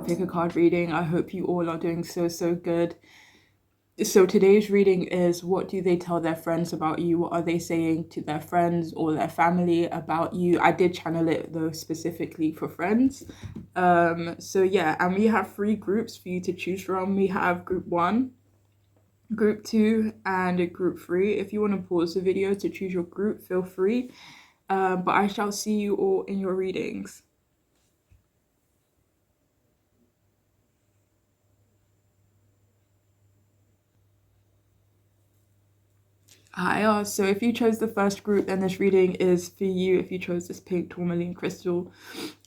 another pick a card reading. I hope you all are doing so good. So today's reading is, what do they tell their friends about you? What are they saying to their friends or their family about you? I did channel it though specifically for friends. So yeah, and we have 3 groups for you to choose from. We have group 1, group 2, and group 3. If you want to pause the video to choose your group, feel free. But I shall see you all in your readings. Hi, so if you chose the first group, then this reading is for you. If you chose this pink tourmaline crystal,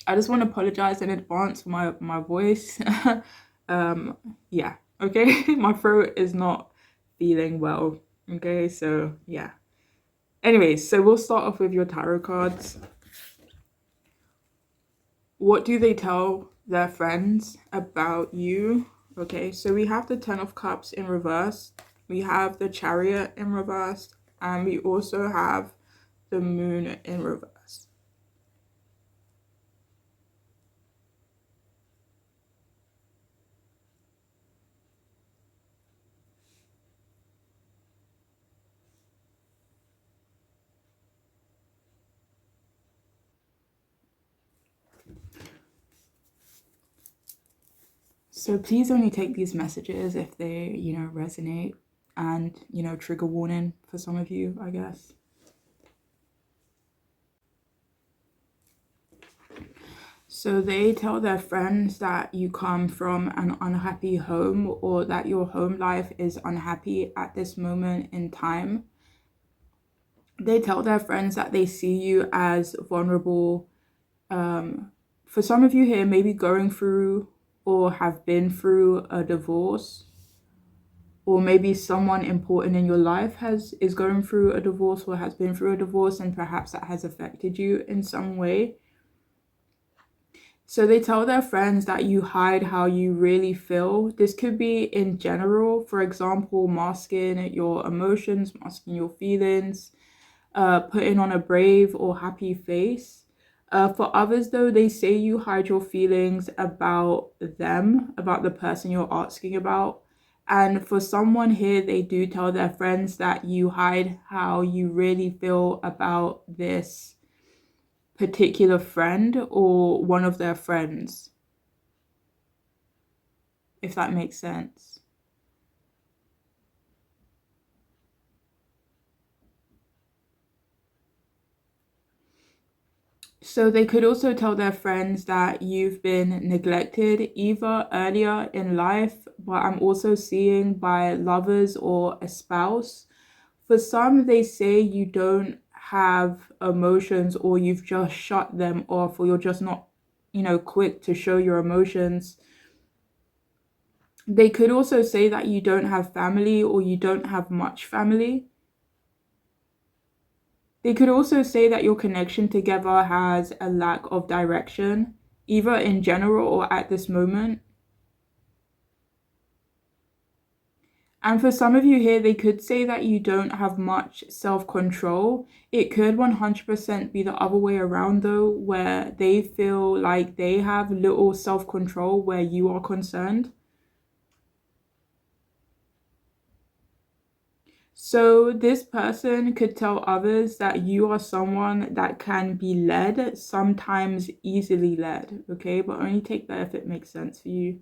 I just want to apologize in advance for my voice. Yeah, okay. My throat is not feeling well, okay, so yeah. Anyways, so we'll start off with your tarot cards. What do they tell their friends about you? Okay, so we have the 10 of Cups in reverse, we have the Chariot in reverse, and we also have the Moon in reverse. So please only take these messages if they, resonate, and, trigger warning for some of you, I guess. So they tell their friends that you come from an unhappy home, or that your home life is unhappy at this moment in time. They tell their friends that they see you as vulnerable. For some of you here, maybe going through or have been through a divorce, or maybe someone important in your life is going through a divorce or has been through a divorce, and perhaps that has affected you in some way. So they tell their friends that you hide how you really feel. This could be in general, for example, masking your emotions, masking your feelings, putting on a brave or happy face. For others, though, they say you hide your feelings about them, about the person you're asking about. And for someone here, they do tell their friends that you hide how you really feel about this particular friend or one of their friends, if that makes sense. So they could also tell their friends that you've been neglected either earlier in life, but I'm also seeing by lovers or a spouse. For some, they say you don't have emotions, or you've just shut them off, or you're just not, quick to show your emotions. They could also say that you don't have family, or you don't have much family. They could also say that your connection together has a lack of direction, either in general or at this moment. And for some of you here, they could say that you don't have much self-control. It could 100% be the other way around though, where they feel like they have little self-control where you are concerned. So this person could tell others that you are someone that can be led, sometimes easily led, okay? But only take that if it makes sense for you.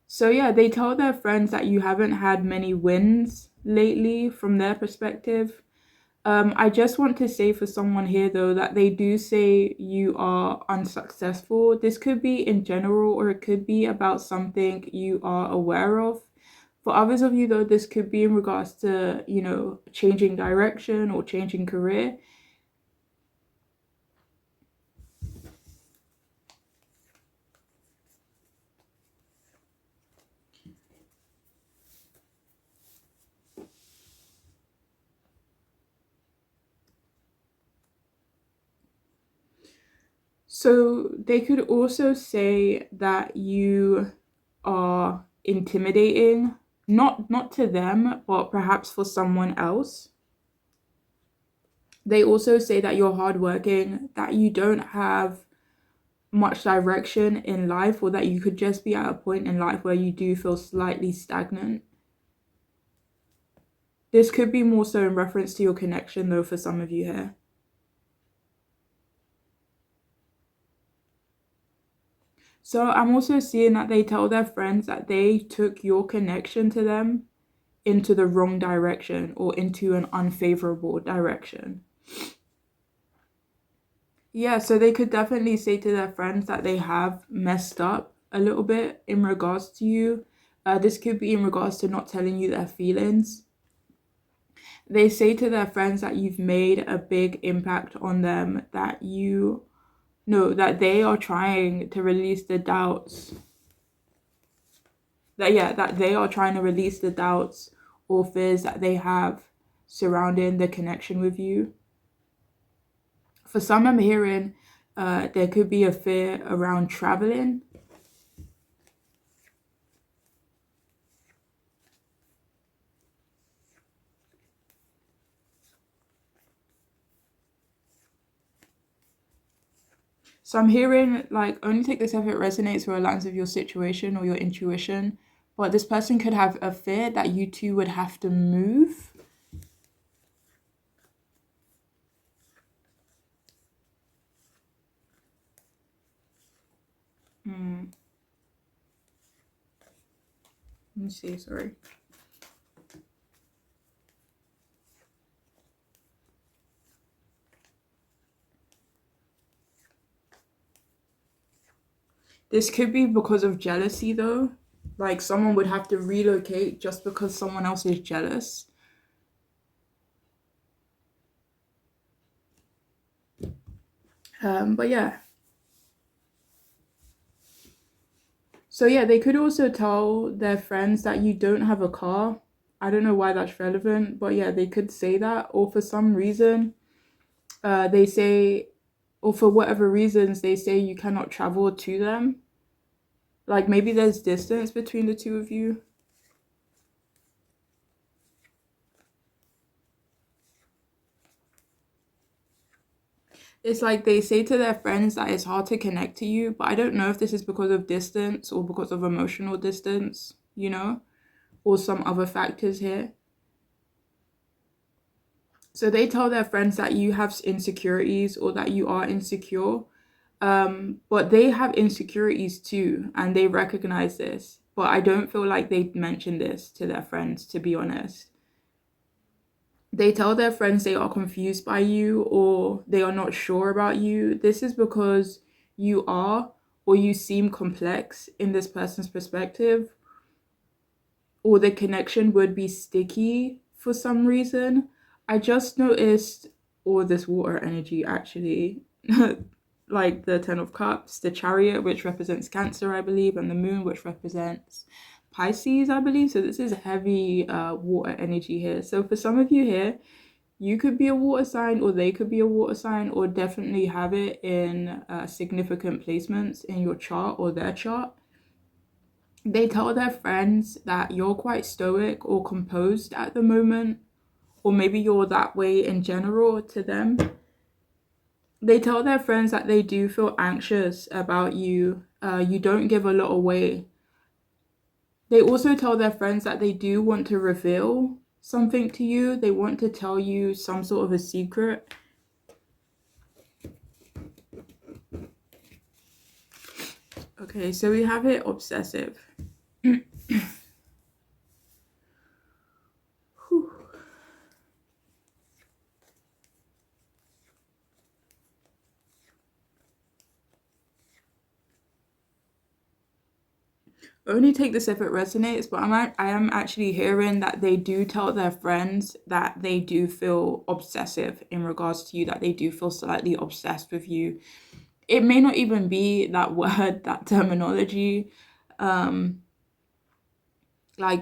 So yeah, they tell their friends that you haven't had many wins lately from their perspective. I just want to say for someone here though, that they do say you are unsuccessful. This could be in general, or it could be about something you are aware of. For others of you though, this could be in regards to, changing direction or changing career. So they could also say that you are intimidating, not to them, but perhaps for someone else. They also say that you're hardworking, that you don't have much direction in life, or that you could just be at a point in life where you do feel slightly stagnant. This could be more so in reference to your connection though for some of you here. So I'm also seeing that they tell their friends that they took your connection to them into the wrong direction or into an unfavorable direction. Yeah, so they could definitely say to their friends that they have messed up a little bit in regards to you. This could be in regards to not telling you their feelings. They say to their friends that you've made a big impact on them, that you know that they are trying to release the doubts. That they are trying to release the doubts or fears that they have surrounding the connection with you. For some, I'm hearing there could be a fear around traveling. So I'm hearing, like, only take this if it resonates or aligns with your situation or your intuition. But this person could have a fear that you two would have to move. Let me see, sorry. This could be because of jealousy though. Like someone would have to relocate just because someone else is jealous. But yeah. So yeah, they could also tell their friends that you don't have a car. I don't know why that's relevant, but yeah, they could say that. Or for some reason, they say, or for whatever reasons, they say you cannot travel to them. Like maybe there's distance between the two of you. It's like they say to their friends that it's hard to connect to you, but I don't know if this is because of distance or because of emotional distance, or some other factors here. So they tell their friends that you have insecurities or that you are insecure, but they have insecurities too, and they recognize this. But I don't feel like they mention this to their friends, to be honest. They tell their friends they are confused by you or they are not sure about you. This is because you are or you seem complex in this person's perspective, or the connection would be sticky for some reason. I just noticed all this water energy actually. Like the Ten of Cups, the Chariot, which represents Cancer, I believe, and the Moon, which represents Pisces, I believe. So this is heavy water energy here. So for some of you here, you could be a water sign or they could be a water sign, or definitely have it in significant placements in your chart or their chart. They tell their friends that you're quite stoic or composed at the moment, or maybe you're that way in general to them. They tell their friends that they do feel anxious about you. You don't give a lot away. They also tell their friends that they do want to reveal something to you. They want to tell you some sort of a secret. Okay, so we have it obsessive. Only take this if it resonates, but I am actually hearing that they do tell their friends that they do feel obsessive in regards to you, that they do feel slightly obsessed with you. It may not even be that word, that terminology. Like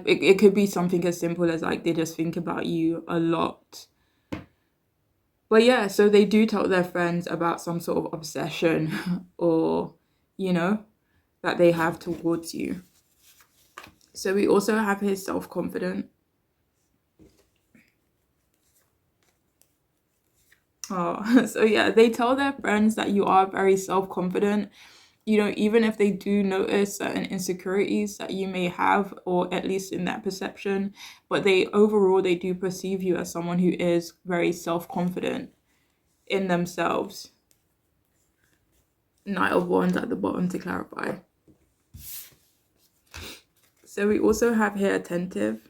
it could be something as simple as like they just think about you a lot. But yeah, so they do tell their friends about some sort of obsession or, that they have towards you. So we also have his self-confident. Oh, so yeah, they tell their friends that you are very self-confident even if they do notice certain insecurities that you may have, or at least in that perception, but they do perceive you as someone who is very self-confident in themselves. Knight of Wands at the bottom to clarify. So we also have here attentive.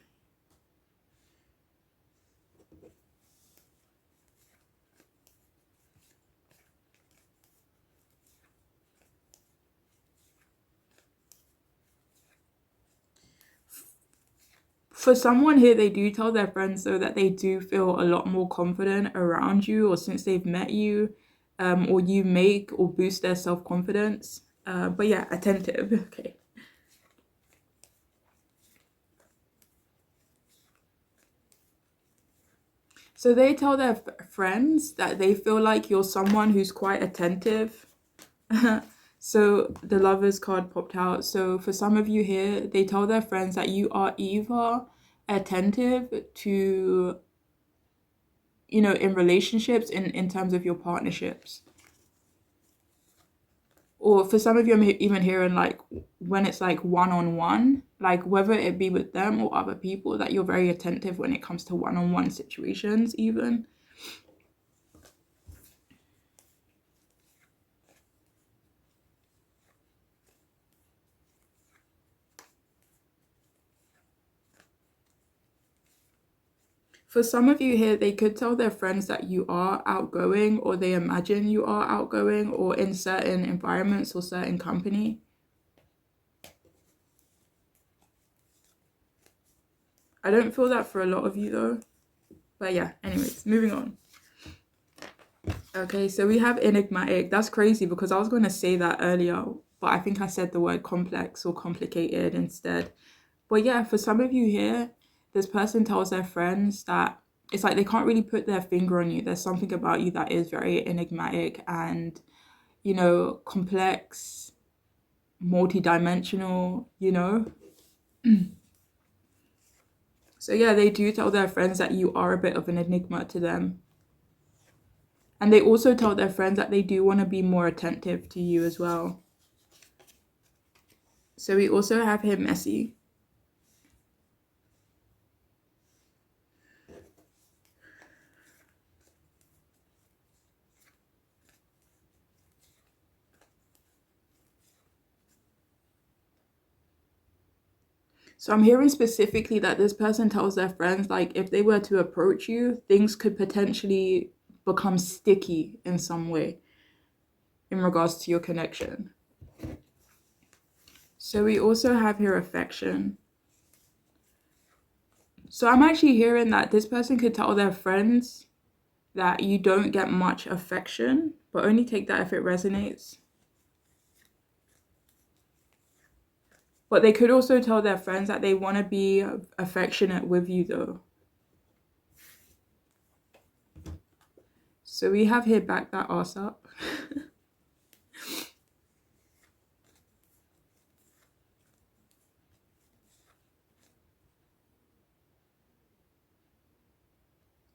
For someone here, they do tell their friends though that they do feel a lot more confident around you, or since they've met you, or you make or boost their self-confidence. But yeah, attentive. Okay. So they tell their friends that they feel like you're someone who's quite attentive. So the Lovers card popped out. So for some of you here, they tell their friends that you are either attentive to, in relationships, in terms of your partnerships. Or for some of you, I'm even hearing like when it's like one-on-one, like whether it be with them or other people, that you're very attentive when it comes to one-on-one situations even. For some of you here, they could tell their friends that you are outgoing, or they imagine you are outgoing, or in certain environments or certain company. I don't feel that for a lot of you though. But yeah, anyways, moving on. Okay, so we have enigmatic. That's crazy because I was going to say that earlier, but I think I said the word complex or complicated instead. But yeah, for some of you here, this person tells their friends that it's like they can't really put their finger on you. There's something about you that is very enigmatic and, complex, multi-dimensional. So yeah, they do tell their friends that you are a bit of an enigma to them. And they also tell their friends that they do want to be more attentive to you as well. So we also have here messy. So I'm hearing specifically that this person tells their friends, like, if they were to approach you, things could potentially become sticky in some way in regards to your connection. So we also have here affection. So I'm actually hearing that this person could tell their friends that you don't get much affection, but only take that if it resonates. But they could also tell their friends that they want to be affectionate with you though. So we have here back that ass up.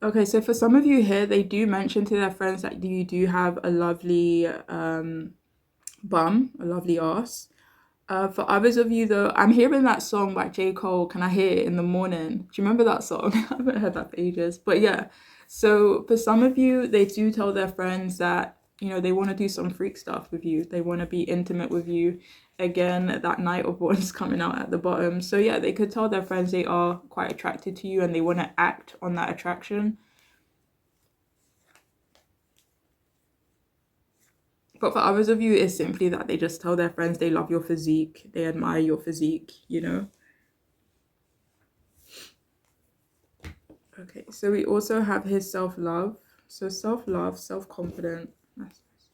Okay, so for some of you here, they do mention to their friends that you do have a lovely bum, a lovely ass. For others of you though, I'm hearing that song by J. Cole, Can I Hear It in the Morning? Do you remember that song? I haven't heard that for ages. But yeah, so for some of you, they do tell their friends that, they want to do some freak stuff with you. They want to be intimate with you. Again, that Knight of Wands coming out at the bottom. So yeah, they could tell their friends they are quite attracted to you and they want to act on that attraction. But for others of you, it's simply that they just tell their friends they love your physique, they admire your physique. Okay, so we also have his self-love. So self-love, self-confident. That's nice.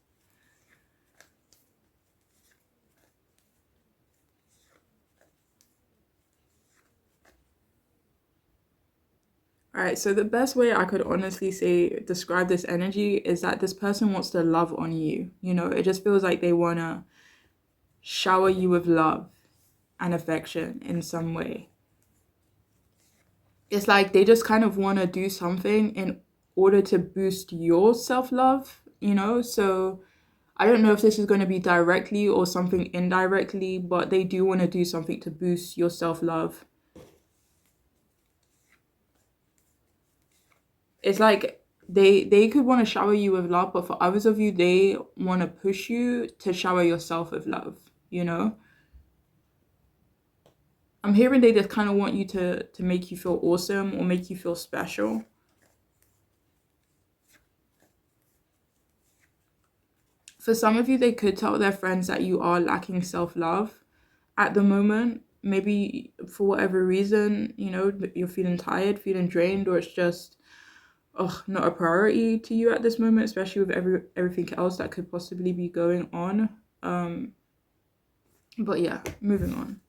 All right, so the best way I could honestly describe this energy is that this person wants to love on you. It just feels like they want to shower you with love and affection in some way. It's like they just kind of want to do something in order to boost your self-love, so I don't know if this is going to be directly or something indirectly, but they do want to do something to boost your self-love. It's like they could want to shower you with love, but for others of you, they want to push you to shower yourself with love, you know? I'm hearing they just kind of want you to make you feel awesome or make you feel special. For some of you, they could tell their friends that you are lacking self-love at the moment. Maybe for whatever reason, you know, you're feeling tired, feeling drained, or it's just not a priority to you at this moment, especially with everything else that could possibly be going on. But yeah, moving on.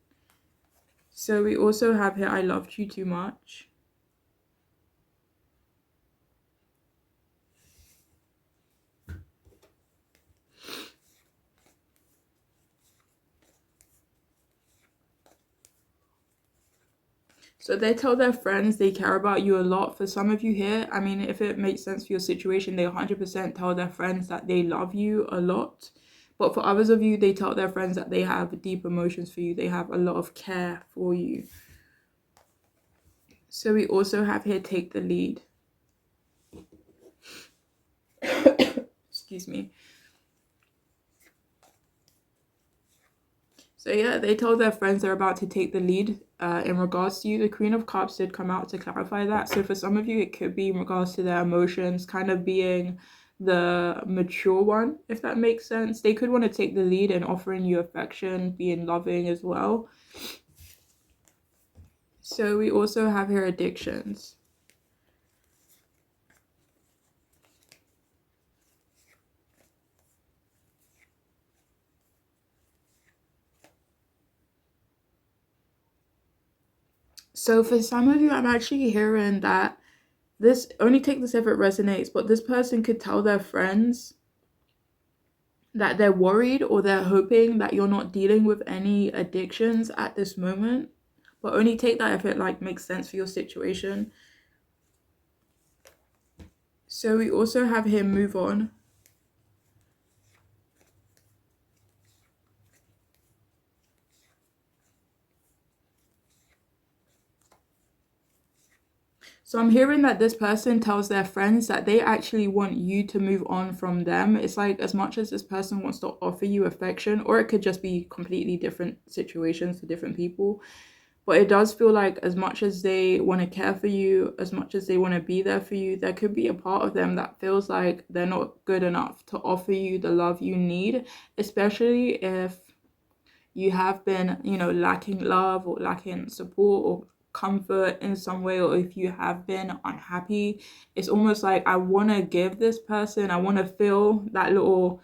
So we also have here, I loved you too much. So they tell their friends they care about you a lot. For some of you here, I mean, if it makes sense for your situation, they 100% tell their friends that they love you a lot. But for others of you, they tell their friends that they have deep emotions for you. They have a lot of care for you. So we also have here, take the lead. Excuse me. So yeah, they told their friends they're about to take the lead in regards to you. The Queen of Cups did come out to clarify that. So for some of you, it could be in regards to their emotions, kind of being the mature one, if that makes sense. They could want to take the lead in offering you affection, being loving as well. So we also have here addictions. So for some of you, I'm actually hearing that this, only take this if it resonates, but this person could tell their friends that they're worried or they're hoping that you're not dealing with any addictions at this moment, but only take that if it like makes sense for your situation. So we also have here, move on. So I'm hearing that this person tells their friends that they actually want you to move on from them. It's like as much as this person wants to offer you affection, or it could just be completely different situations for different people. But it does feel like as much as they want to care for you, as much as they want to be there for you, there could be a part of them that feels like they're not good enough to offer you the love you need, especially if you have been, you know, lacking love or lacking support or comfort in some way, or if you have been unhappy. It's almost like I want to give this person, I want to fill that little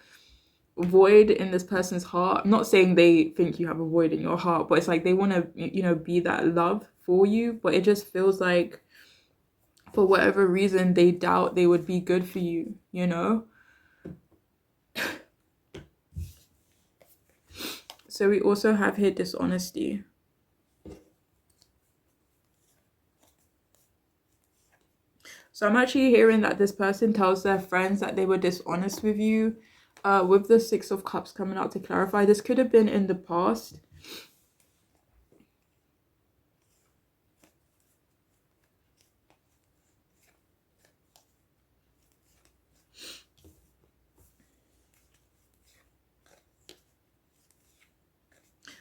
void in this person's heart. I'm not saying they think you have a void in your heart, but it's like they want to, you know, be that love for you, but it just feels like for whatever reason they doubt they would be good for you, you know. So we also have here dishonesty. So I'm actually hearing that this person tells their friends that they were dishonest with you. With the Six of Cups coming out to clarify, this could have been in the past.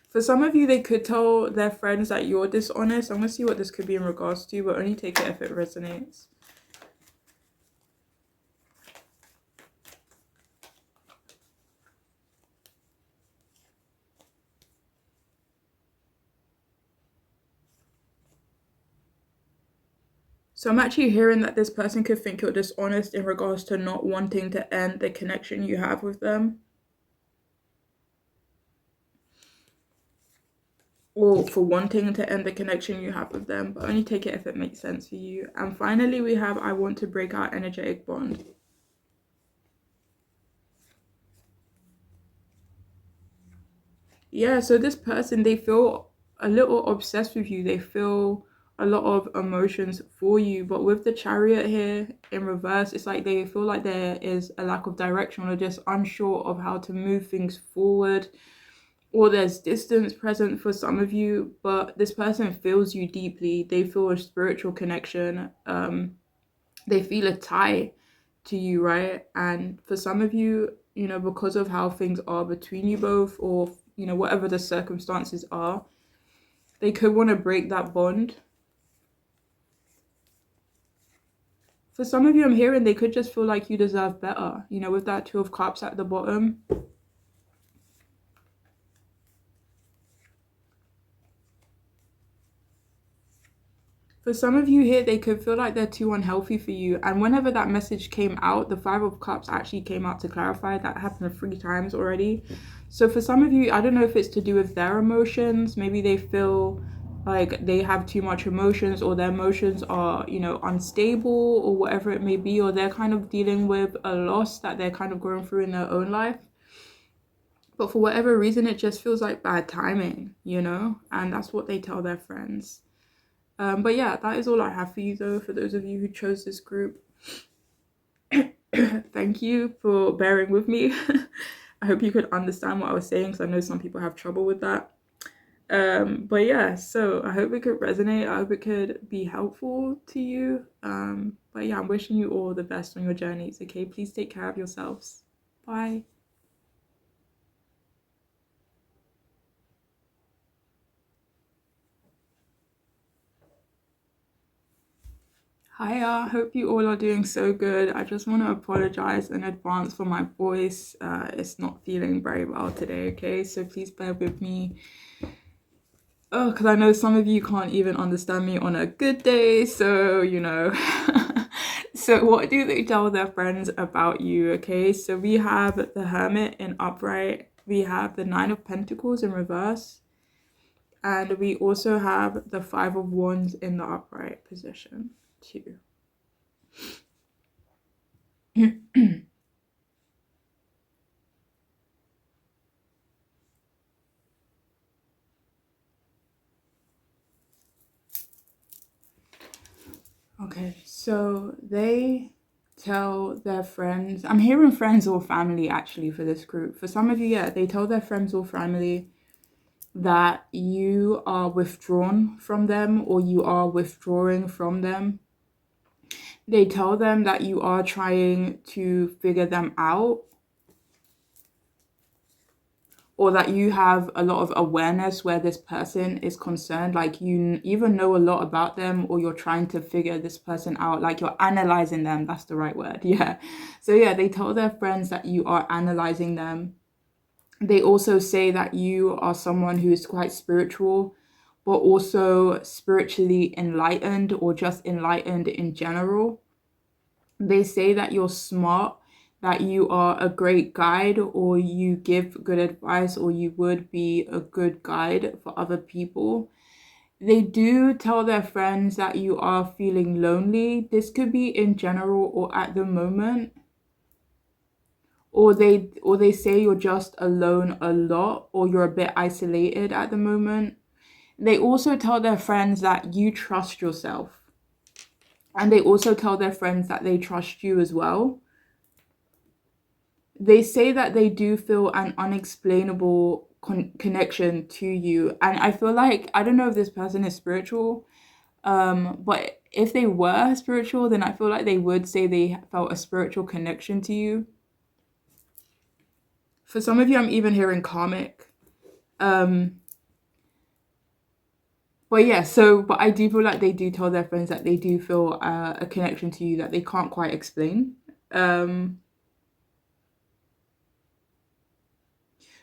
For some of you, they could tell their friends that you're dishonest. I'm going to see what this could be in regards to, but only take it if it resonates. So I'm actually hearing that this person could think you're dishonest in regards to not wanting to end the connection you have with them. Or for wanting to end the connection you have with them, but only take it if it makes sense for you. And finally, we have, I want to break our energetic bond. Yeah, so this person, they feel a little obsessed with you. They feel a lot of emotions for you. But with the Chariot here in reverse, it's like they feel like there is a lack of direction or just unsure of how to move things forward, or there's distance present for some of you. But this person feels you deeply. They feel a spiritual connection. They feel a tie to you, right? And for some of you, because of how things are between you both, or whatever the circumstances are, they could want to break that bond. For some of you, I'm hearing they could just feel like you deserve better, with that Two of Cups at the bottom. For some of you here, they could feel like they're too unhealthy for you. And whenever that message came out, the Five of Cups actually came out to clarify. That happened 3 times already. So for some of you, I don't know if it's to do with their emotions. Maybe they feel like they have too much emotions, or their emotions are, unstable, or whatever it may be, or they're kind of dealing with a loss that they're kind of going through in their own life. But for whatever reason, it just feels like bad timing, and that's what they tell their friends. But yeah, that is all I have for you, though, for those of you who chose this group. Thank you for bearing with me. I hope you could understand what I was saying, because I know some people have trouble with that. But yeah, so I hope it could resonate. I hope it could be helpful to you. But yeah, I'm wishing you all the best on your journeys, okay? Please take care of yourselves. Bye. Hiya, hope you all are doing so good. I just want to apologize in advance for my voice. It's not feeling very well today, okay? So please bear with me. Oh, because I know some of you can't even understand me on a good day, so, So what do they tell their friends about you, okay? So we have the Hermit in upright. We have the Nine of Pentacles in reverse. And we also have the Five of Wands in the upright position too. Okay, so they tell their friends, I'm hearing friends or family actually for this group. For some of you, yeah, they tell their friends or family that you are withdrawn from them, or you are withdrawing from them. They tell them that you are trying to figure them out, or that you have a lot of awareness where this person is concerned, like you even know a lot about them, or you're trying to figure this person out, like you're analyzing them. That's the right word. Yeah. So yeah, they tell their friends that you are analyzing them. They also say that you are someone who is quite spiritual, but also spiritually enlightened, or just enlightened in general. They say that you're smart, that you are a great guide, or you give good advice, or you would be a good guide for other people. They do tell their friends that you are feeling lonely. This could be in general or at the moment. Or they say you're just alone a lot, or you're a bit isolated at the moment. They also tell their friends that you trust yourself. And they also tell their friends that they trust you as well. They say that they do feel an unexplainable connection to you. And I feel like, I don't know if this person is spiritual, but if they were spiritual, then I feel like they would say they felt a spiritual connection to you. For some of you, I'm even hearing karmic. But yeah, but I do feel like they do tell their friends that they do feel a connection to you that they can't quite explain.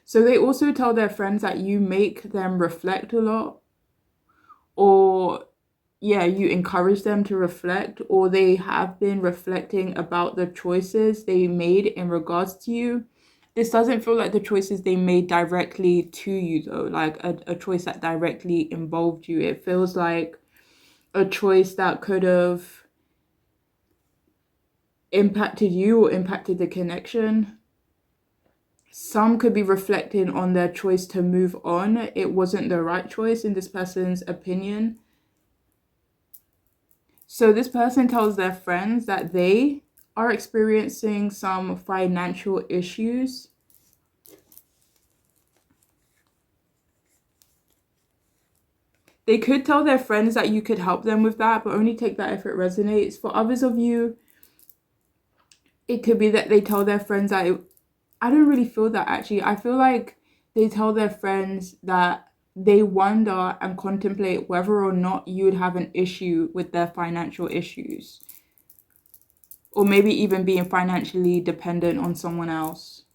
So they also tell their friends that you make them reflect a lot, or yeah, you encourage them to reflect, or they have been reflecting about the choices they made in regards to you. This doesn't feel like the choices they made directly to you, though, like a choice that directly involved you. It feels like a choice that could have impacted you or impacted the connection. Some could be reflecting on their choice to move on. It wasn't the right choice in this person's opinion. So this person tells their friends that they are experiencing some financial issues. They could tell their friends that you could help them with that, but only take that if it resonates. For others of you, it could be that they tell their friends that I don't really feel that actually. I feel like they tell their friends that they wonder and contemplate whether or not you would have an issue with their financial issues, or maybe even being financially dependent on someone else.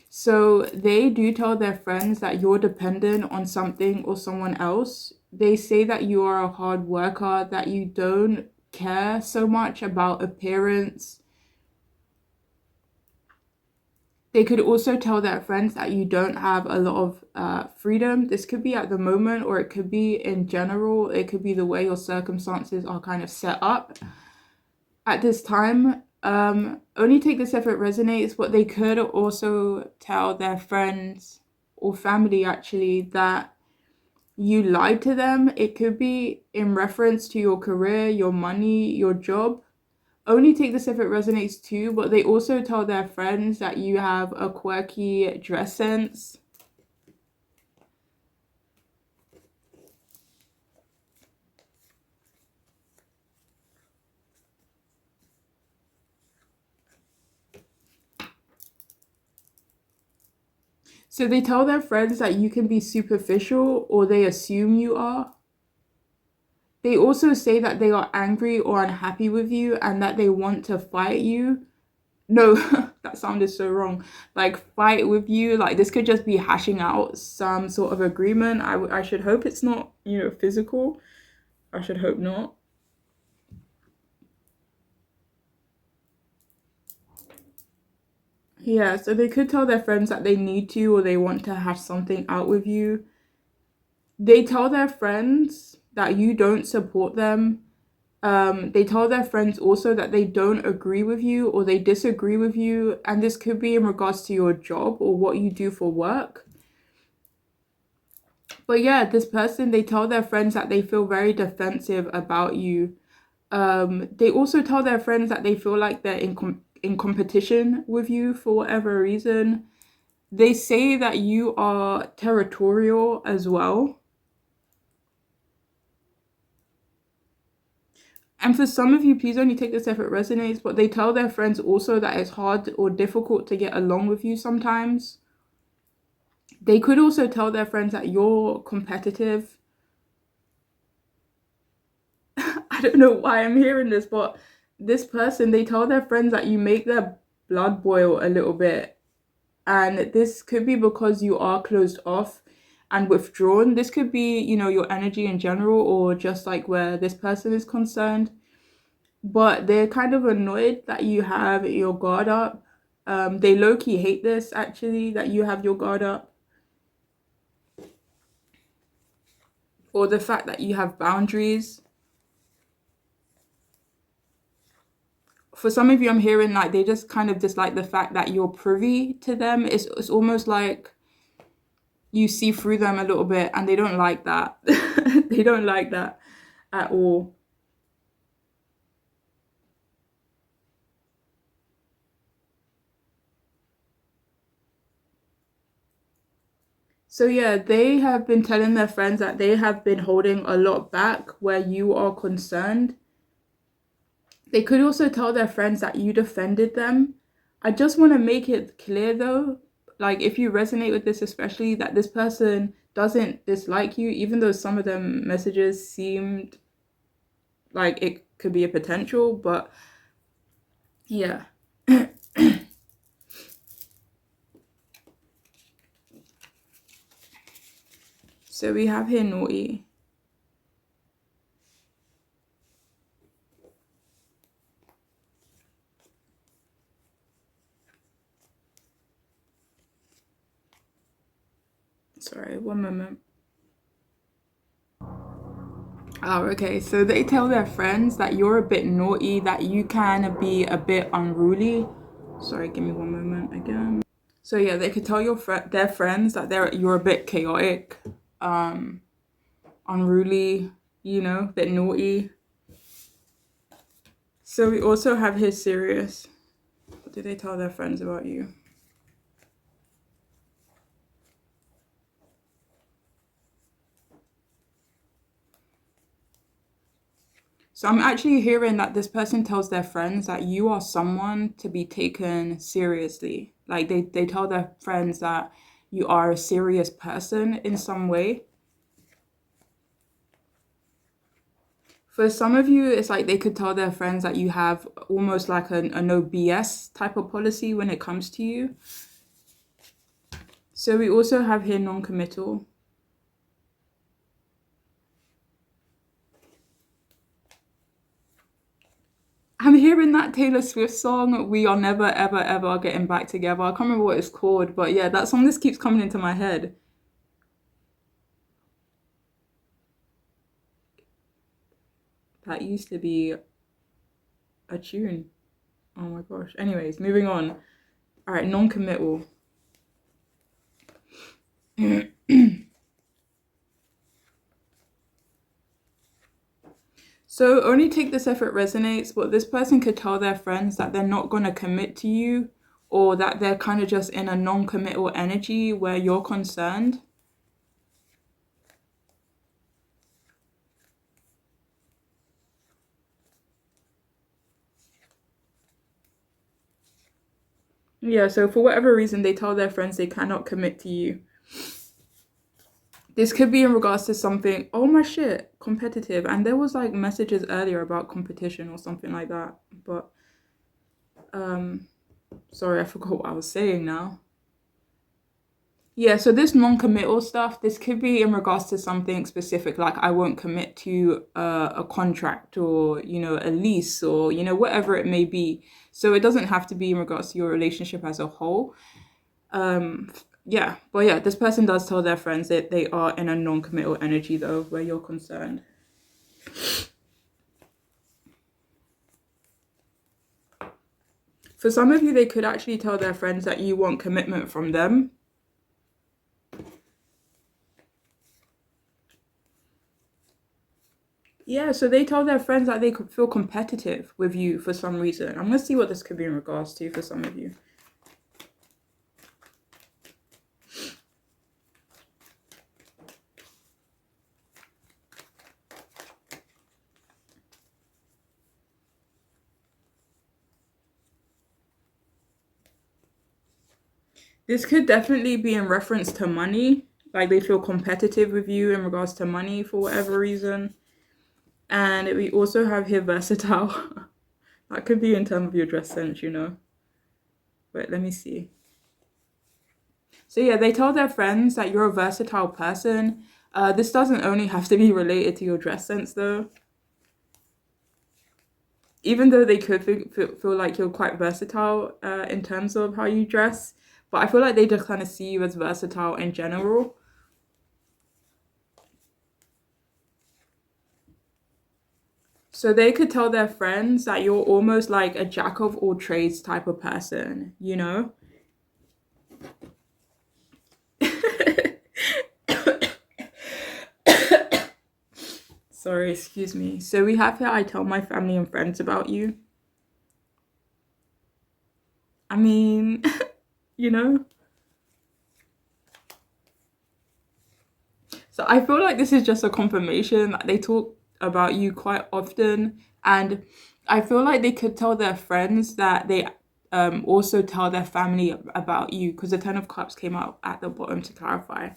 So they do tell their friends that you're dependent on something or someone else. They say that you are a hard worker, that you don't care so much about appearance. They could also tell their friends that you don't have a lot of freedom. This could be at the moment, or it could be in general. It could be the way your circumstances are kind of set up at this time. Only take this if it resonates, but they could also tell their friends or family actually that you lied to them. It could be in reference to your career, your money, your job. Only take this if it resonates too, but they also tell their friends that you have a quirky dress sense. So they tell their friends that you can be superficial, or they assume you are. They also say that they are angry or unhappy with you and that they want to fight you. No, that sounded so wrong. Like, fight with you. Like, this could just be hashing out some sort of agreement. I should hope it's not, physical. I should hope not. Yeah, so they could tell their friends that they need to, or they want to hash something out with you. They tell their friends that you don't support them. They tell their friends also that they don't agree with you, or they disagree with you. And this could be in regards to your job or what you do for work. But yeah, this person, they tell their friends that they feel very defensive about you. They also tell their friends that they feel like they're in competition with you for whatever reason. They say that you are territorial as well. And for some of you, please only take this if it resonates, but they tell their friends also that it's hard or difficult to get along with you sometimes. They could also tell their friends that you're competitive. I don't know why I'm hearing this, but this person, they tell their friends that you make their blood boil a little bit. And this could be because you are closed off and withdrawn. This could be, your energy in general, or just like where this person is concerned. But they're kind of annoyed that you have your guard up. They low-key hate this actually, that you have your guard up. Or the fact that you have boundaries. For some of you, I'm hearing like they just kind of dislike the fact that you're privy to them. It's almost like you see through them a little bit, and they don't like that. They don't like that at all. So yeah, they have been telling their friends that they have been holding a lot back where you are concerned. They could also tell their friends that you defended them. I just want to make it clear though, like if you resonate with this, especially that this person doesn't dislike you, even though some of them messages seemed like it could be a potential, but yeah. So we have here naughty. Sorry, one moment. Oh, okay. So they tell their friends that you're a bit naughty, that you can be a bit unruly. Sorry, give me one moment again. So yeah, they could tell their friends that you're a bit chaotic, unruly. a bit naughty. So we also have here serious. What do they tell their friends about you? So I'm actually hearing that this person tells their friends that you are someone to be taken seriously. Like they tell their friends that you are a serious person in some way. For some of you, it's like they could tell their friends that you have almost like a no BS type of policy when it comes to you. So we also have here non-committal. I'm hearing that Taylor Swift song, We Are Never Ever Ever Getting Back Together. I can't remember what it's called, but yeah, that song just keeps coming into my head. That used to be a tune. Oh my gosh. Anyways, moving on. All right, non-committal. So only take this if it resonates, but this person could tell their friends that they're not going to commit to you or that they're kind of just in a non-committal energy where you're concerned. Yeah, so for whatever reason, they tell their friends they cannot commit to you. This could be in regards to something, oh my shit, competitive. And there was like messages earlier about competition or something like that. But um sorry, I forgot what I was saying now. Yeah, so this non-committal stuff, this could be in regards to something specific, like I won't commit to a contract or, a lease or, whatever it may be. So it doesn't have to be in regards to your relationship as a whole. Yeah, but yeah, this person does tell their friends that they are in a non-committal energy though, where you're concerned. For some of you, they could actually tell their friends that you want commitment from them. Yeah, so they tell their friends that they could feel competitive with you for some reason. I'm gonna see what this could be in regards to for some of you. This could definitely be in reference to money. Like they feel competitive with you in regards to money for whatever reason. And we also have here versatile. That could be in terms of your dress sense. But let me see. So yeah, they tell their friends that you're a versatile person. This doesn't only have to be related to your dress sense though. Even though they could feel like you're quite versatile in terms of how you dress, but I feel like they just kind of see you as versatile in general. So they could tell their friends that you're almost like a jack of all trades type of person. Sorry, excuse me. So we have here, I tell my family and friends about you. I mean, you know? So I feel like this is just a confirmation that they talk about you quite often. And I feel like they could tell their friends that they also tell their family about you because the Ten of Cups came out at the bottom to clarify.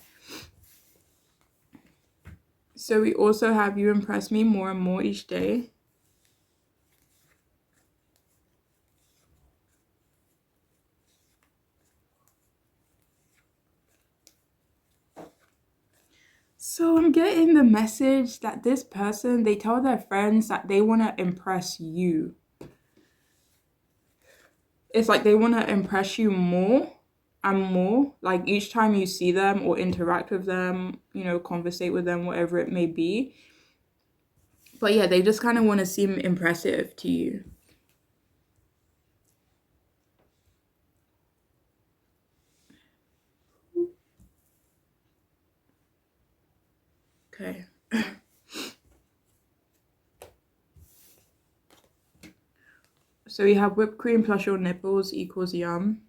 So we also have you impress me more and more each day. So I'm getting the message that this person, they tell their friends that they want to impress you. It's like they want to impress you more and more. Like each time you see them or interact with them, conversate with them, whatever it may be. But yeah, they just kind of want to seem impressive to you. Okay. So we have whipped cream plus your nipples equals yum.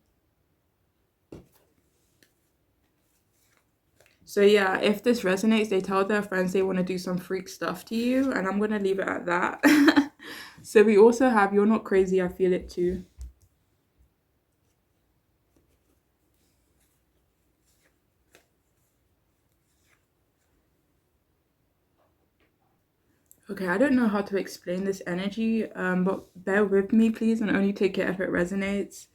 So yeah, if this resonates, they tell their friends they want to do some freak stuff to you, and I'm going to leave it at that. So we also have you're not crazy, I feel it too. Okay, I don't know how to explain this energy, but bear with me, please, and only take it if it resonates.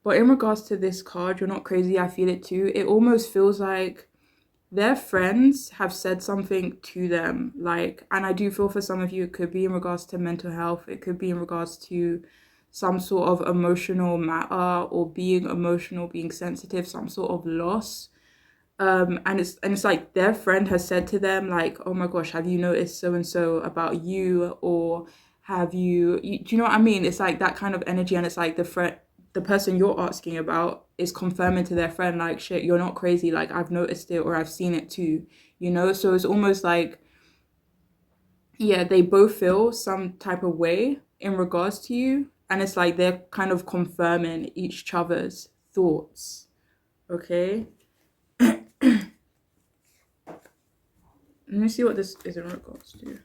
But in regards to this card, you're not crazy, I feel it too. It almost feels like their friends have said something to them, like, and I do feel for some of you, it could be in regards to mental health, it could be in regards to some sort of emotional matter or being emotional, being sensitive, some sort of loss. And it's like their friend has said to them, like, oh my gosh, have you noticed so and so about you? Or do you know what I mean? It's like that kind of energy, and it's like the person you're asking about is confirming to their friend, like, shit, you're not crazy, like, I've noticed it or I've seen it too, you know? So it's almost like, yeah, they both feel some type of way in regards to you, and it's like they're kind of confirming each other's thoughts. Okay. Let me see what this is in regards to.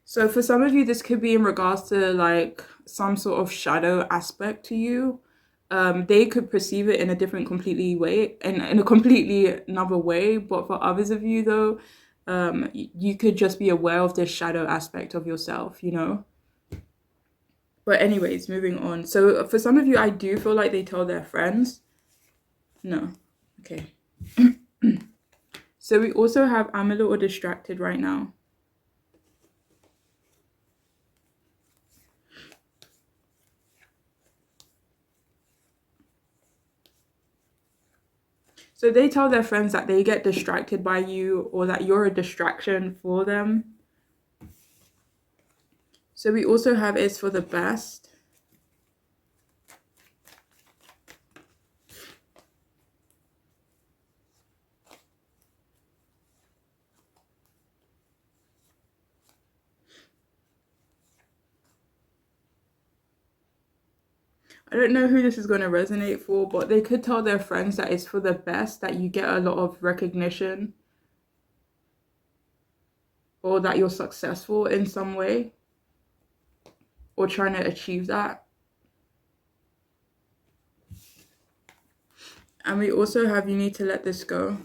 So for some of you, this could be in regards to like some sort of shadow aspect to you. They could perceive it in a different completely way, in a completely another way. But for others of you though, you could just be aware of this shadow aspect of yourself, you know? But anyways, moving on. So for some of you, I do feel like they tell their friends. No. Okay. So we also have I'm a little distracted right now. So they tell their friends that they get distracted by you or that you're a distraction for them. So we also have it's for the best. I don't know who this is going to resonate for, but they could tell their friends that it's for the best, that you get a lot of recognition or that you're successful in some way or trying to achieve that. And we also have you need to let this go.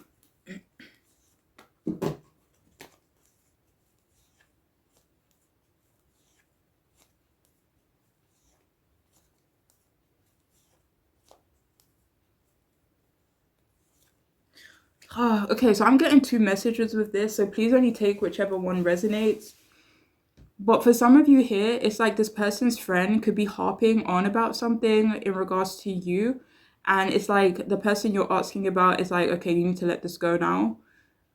Okay, so I'm getting two messages with this, so please only take whichever one resonates. But for some of you here, it's like this person's friend could be harping on about something in regards to you. And it's like the person you're asking about is like, okay, you need to let this go now.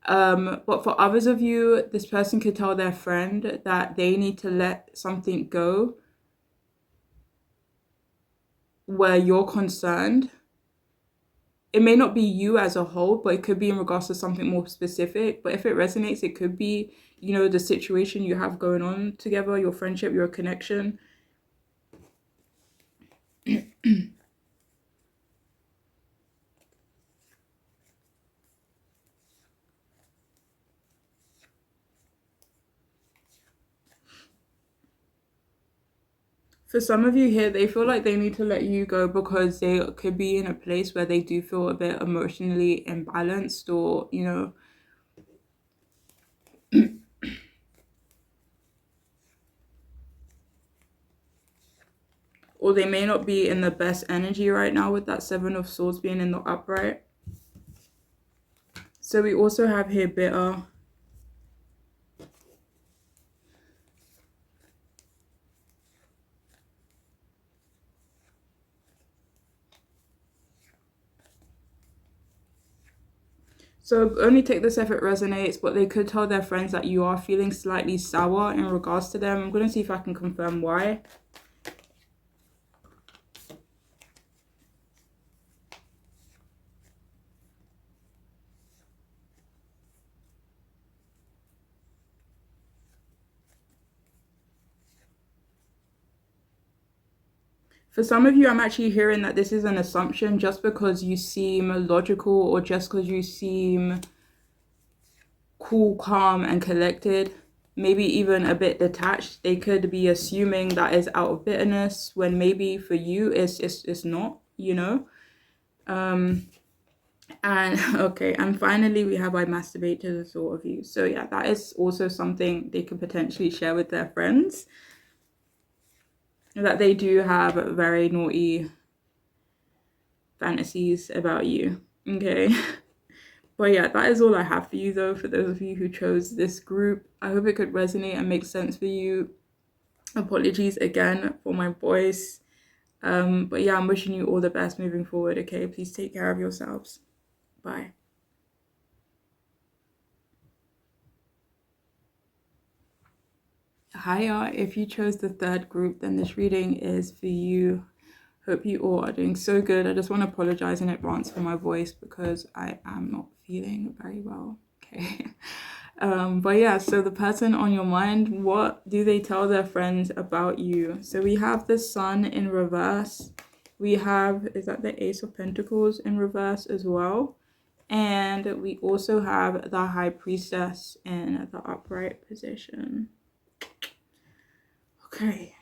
But for others of you, this person could tell their friend that they need to let something go where you're concerned. It may not be you as a whole, but it could be in regards to something more specific. But if it resonates, it could be, you know, the situation you have going on together, your friendship, your connection. For some of you here, they feel like they need to let you go because they could be in a place where they do feel a bit emotionally imbalanced, or, you know, or they may not be in the best energy right now with that Seven of Swords being in the upright. So we also have here bitter. So only take this if it resonates, but they could tell their friends that you are feeling slightly sour in regards to them. I'm going to see if I can confirm why. For some of you, I'm actually hearing that this is an assumption just because you seem logical or just because you seem cool, calm, and collected, maybe even a bit detached. They could be assuming that is out of bitterness when maybe for you it's not, you know? And okay, and finally we have I masturbate to the thought of you. So yeah, that is also something they could potentially share with their friends. That they do have very naughty fantasies about you. Okay. But yeah, that is all I have for you though, for those of you who chose this group. I hope it could resonate and make sense for you. Apologies again for my voice. But yeah, I'm wishing you all the best moving forward, okay? Please take care of yourselves. Bye. Hiya, if you chose the third group, then this reading is for you. Hope you all are doing so good. I just want to apologize in advance for my voice because I am not feeling very well. Okay. But yeah, so the person on your mind, what do they tell their friends about you? So we have the Sun in reverse. We have, is that the Ace of Pentacles in reverse as well? And we also have the High Priestess in the upright position. Okay.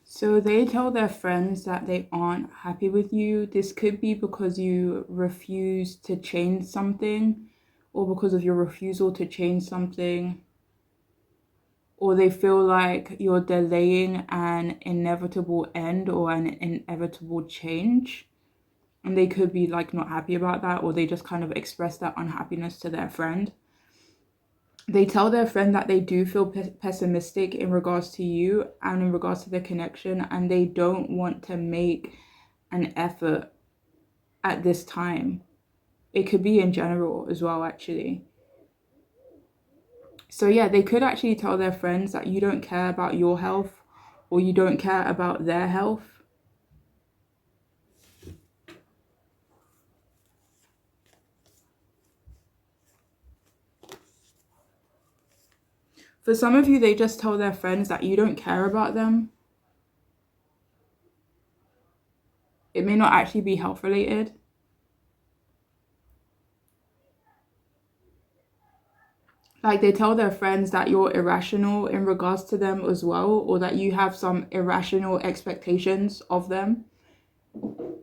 So they tell their friends that they aren't happy with you. This could be because you refuse to change something, or because of your refusal to change something, or they feel like you're delaying an inevitable end or an inevitable change. And they could be like not happy about that, or they just kind of express that unhappiness to their friend. They tell their friend that they do feel pessimistic in regards to you and in regards to the connection, and they don't want to make an effort at this time. It could be in general as well, actually. So yeah, they could actually tell their friends that you don't care about your health or you don't care about their health. For some of you, they just tell their friends that you don't care about them. It may not actually be health related. Like they tell their friends that you're irrational in regards to them as well, or that you have some irrational expectations of them.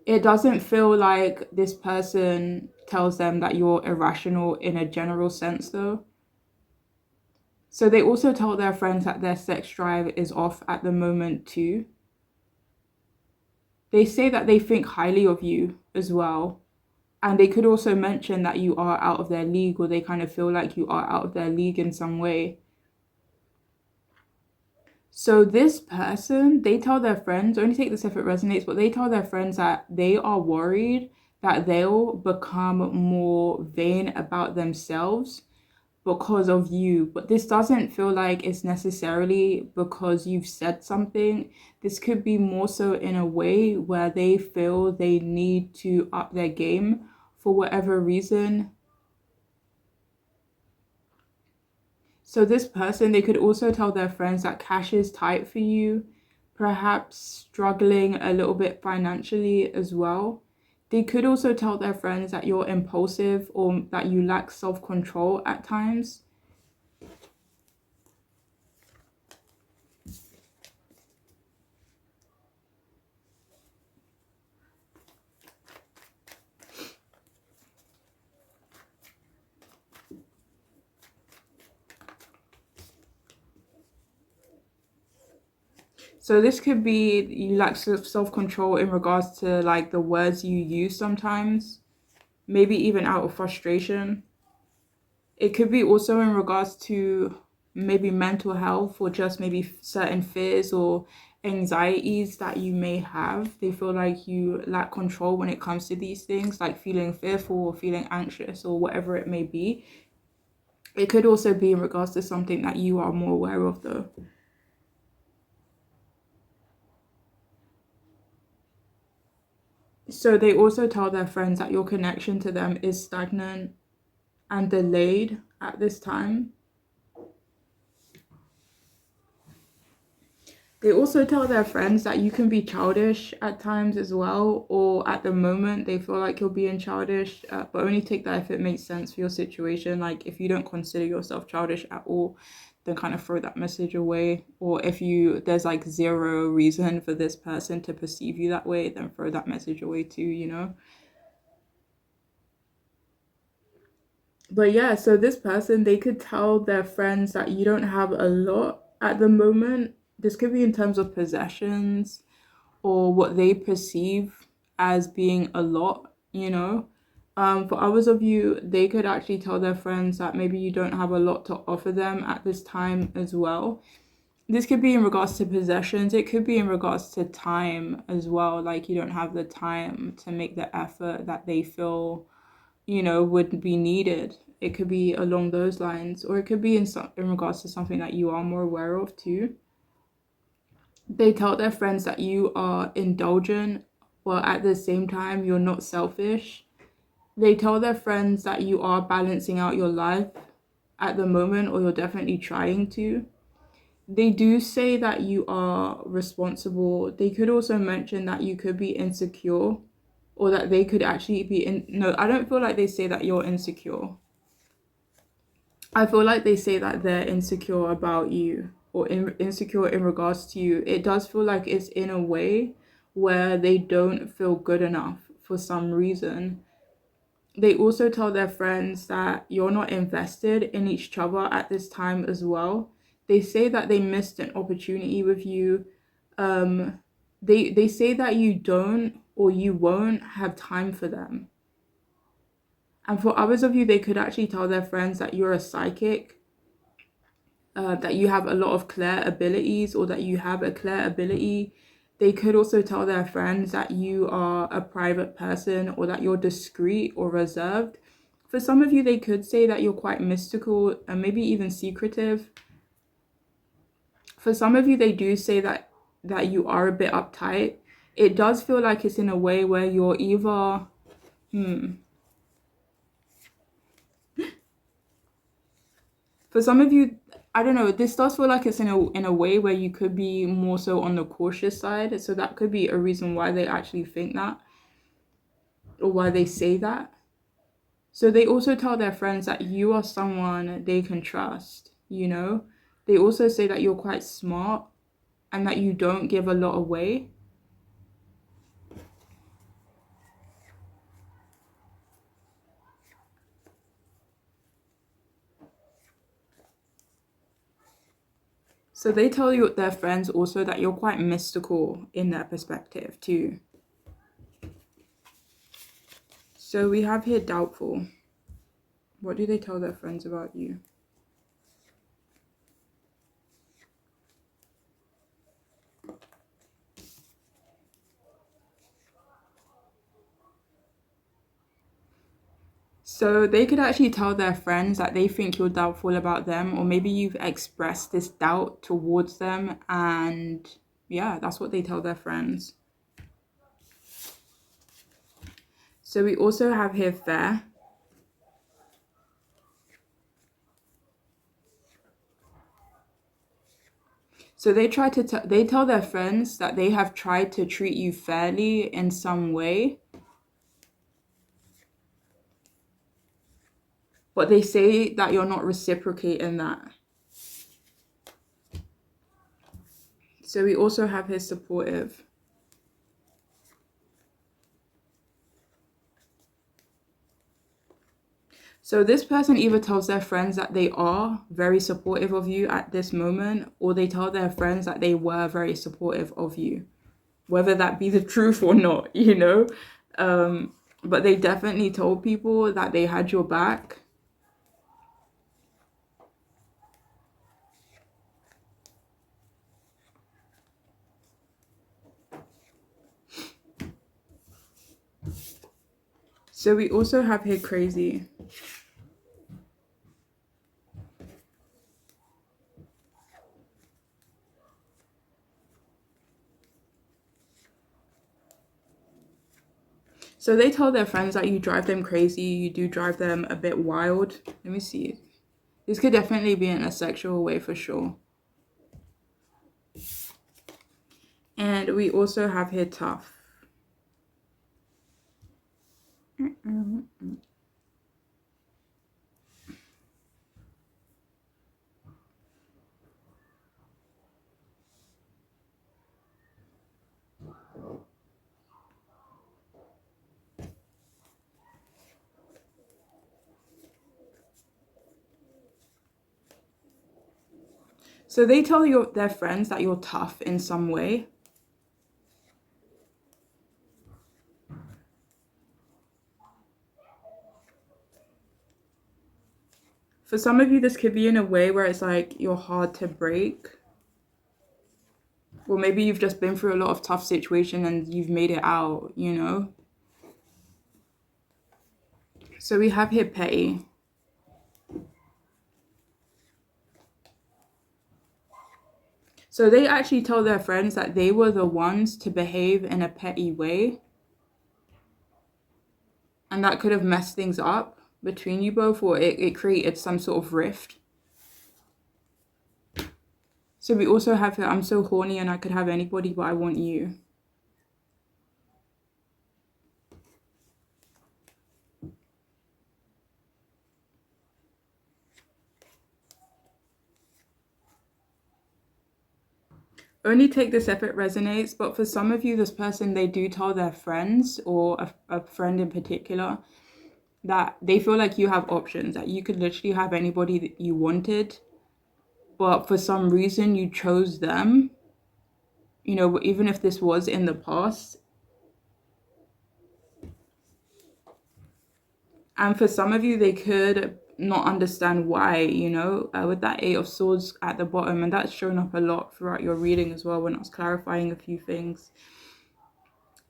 It doesn't feel like this person tells them that you're irrational in a general sense though. So they also tell their friends that their sex drive is off at the moment too. They say that they think highly of you as well. And they could also mention that you are out of their league, or they kind of feel like you are out of their league in some way. So this person, they tell their friends, only take this if it resonates, but they tell their friends that they are worried that they'll become more vain about themselves because of you. But this doesn't feel like it's necessarily because you've said something. This could be more so in a way where they feel they need to up their game for whatever reason. So this person, they could also tell their friends that cash is tight for you, perhaps struggling a little bit financially as well. They could also tell their friends that you're impulsive or that you lack self-control at times. So this could be you lack self-control in regards to like the words you use sometimes, maybe even out of frustration. It could be also in regards to maybe mental health or just maybe certain fears or anxieties that you may have. They feel like you lack control when it comes to these things, like feeling fearful or feeling anxious or whatever it may be. It could also be in regards to something that you are more aware of, though. So they also tell their friends that your connection to them is stagnant and delayed at this time. They also tell their friends that you can be childish at times as well, or at the moment they feel like you're being childish, but only take that if it makes sense for your situation. Like if you don't consider yourself childish at all, then kind of throw that message away. Or if there's like zero reason for this person to perceive you that way, then throw that message away too, you know? But yeah, so this person, they could tell their friends that you don't have a lot at the moment. This could be in terms of possessions or what they perceive as being a lot, you know. For others of you, they could actually tell their friends that maybe you don't have a lot to offer them at this time as well. This could be in regards to possessions. It could be in regards to time as well. Like you don't have the time to make the effort that they feel, would be needed. It could be along those lines, or it could be in regards to something that you are more aware of too. They tell their friends that you are indulgent, but at the same time, you're not selfish. They tell their friends that you are balancing out your life at the moment, or you're definitely trying to. They do say that you are responsible. They could also mention that you could be insecure, or that they could actually be in. No, I don't feel like they say that you're insecure. I feel like they say that they're insecure about you or insecure in regards to you. It does feel like it's in a way where they don't feel good enough for some reason. They also tell their friends that you're not invested in each other at this time as well. They say that they missed an opportunity with you. Um, they say that you don't or you won't have time for them. And for others of you, they could actually tell their friends that you're a psychic, that you have a lot of clear abilities or that you have a clear ability. They could also tell their friends that you are a private person or that you're discreet or reserved. For some of you, they could say that you're quite mystical and maybe even secretive. For some of you, they do say that you are a bit uptight. It does feel like it's in a way where you're either for some of you, I don't know, this does feel like it's in a way where you could be more so on the cautious side. So that could be a reason why they actually think that or why they say that. So they also tell their friends that you are someone they can trust, you know? They also say that you're quite smart and that you don't give a lot away. So they tell their friends also that you're quite mystical in their perspective too. So we have here doubtful. What do they tell their friends about you? So they could actually tell their friends that they think you're doubtful about them, or maybe you've expressed this doubt towards them, and yeah, that's what they tell their friends. So we also have here fair. So they tell their friends that they have tried to treat you fairly in some way, but they say that you're not reciprocating that. So we also have here supportive. So this person either tells their friends that they are very supportive of you at this moment, or they tell their friends that they were very supportive of you, whether that be the truth or not, you know. But they definitely told people that they had your back. So we also have here crazy. So they tell their friends that you drive them crazy, you do drive them a bit wild. Let me see. This could definitely be in a sexual way for sure. And we also have here tough. So they tell their friends that you're tough in some way. For some of you, this could be in a way where it's like you're hard to break. Or maybe you've just been through a lot of tough situation and you've made it out, you know? So we have here petty. So they actually tell their friends that they were the ones to behave in a petty way. And that could have messed things up between you both, or it created some sort of rift. So we also have here, I'm so horny and I could have anybody, but I want you. Only take this if it resonates, but for some of you, this person, they do tell their friends or a friend in particular that they feel like you have options, that you could literally have anybody that you wanted, but for some reason you chose them, you know, even if this was in the past. And for some of you, they could not understand why, you know, with that Eight of Swords at the bottom, and that's shown up a lot throughout your reading as well when I was clarifying a few things.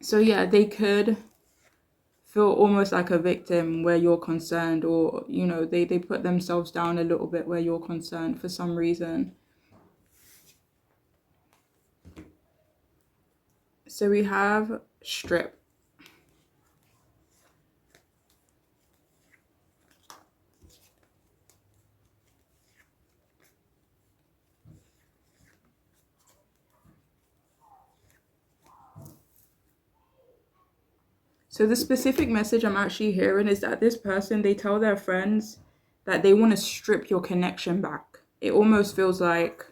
So yeah, they could feel almost like a victim where you're concerned, or, you know, they put themselves down a little bit where you're concerned for some reason. So we have strip. So the specific message I'm actually hearing is that this person, they tell their friends that they want to strip your connection back. It almost feels like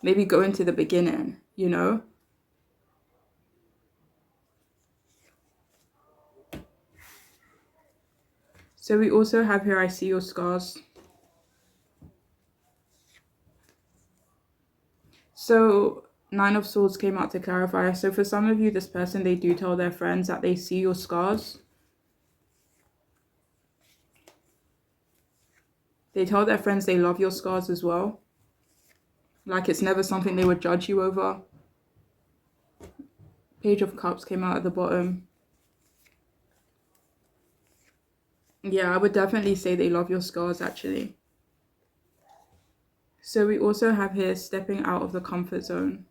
maybe go into the beginning, you know? So we also have here, I see your scars. So Nine of Swords came out to clarify. So for some of you, this person, they do tell their friends that they see your scars. They tell their friends they love your scars as well. Like it's never something they would judge you over. Page of Cups came out at the bottom. Yeah, I would definitely say they love your scars actually. So we also have here stepping out of the comfort zone.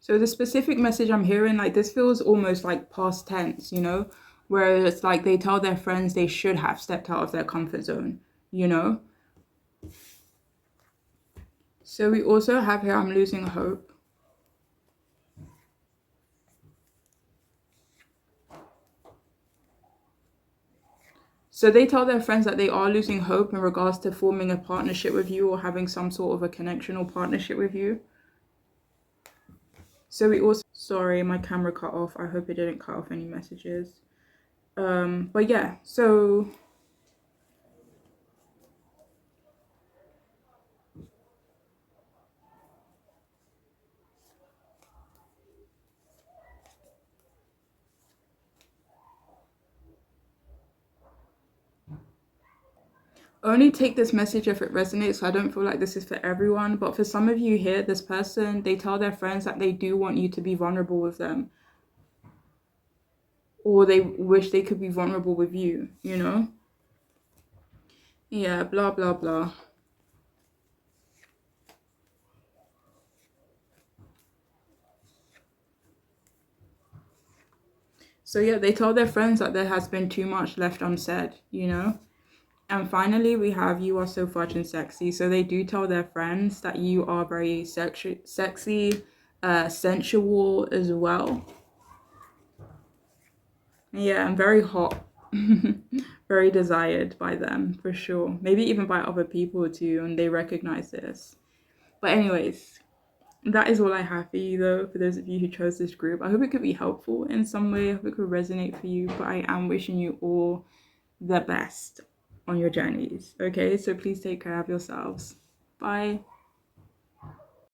So the specific message I'm hearing, like this feels almost like past tense, you know, where it's like they tell their friends they should have stepped out of their comfort zone, you know. So we also have here, I'm losing hope. So they tell their friends that they are losing hope in regards to forming a partnership with you or having some sort of a connection or partnership with you. So we also, sorry, my camera cut off. I hope it didn't cut off any messages. But yeah, so only take this message if it resonates. So I don't feel like this is for everyone, but for some of you here, this person, they tell their friends that they do want you to be vulnerable with them, or they wish they could be vulnerable with you, you know? Yeah, blah, blah, blah. So yeah, they tell their friends that there has been too much left unsaid, you know? And finally, we have you are so fucking sexy. So they do tell their friends that you are very sexy, sensual as well. Yeah, and very hot. Very desired by them, for sure. Maybe even by other people too, and they recognize this. But anyways, that is all I have for you though, for those of you who chose this group. I hope it could be helpful in some way. I hope it could resonate for you. But I am wishing you all the best on your journeys. Okay, so please take care of yourselves. Bye.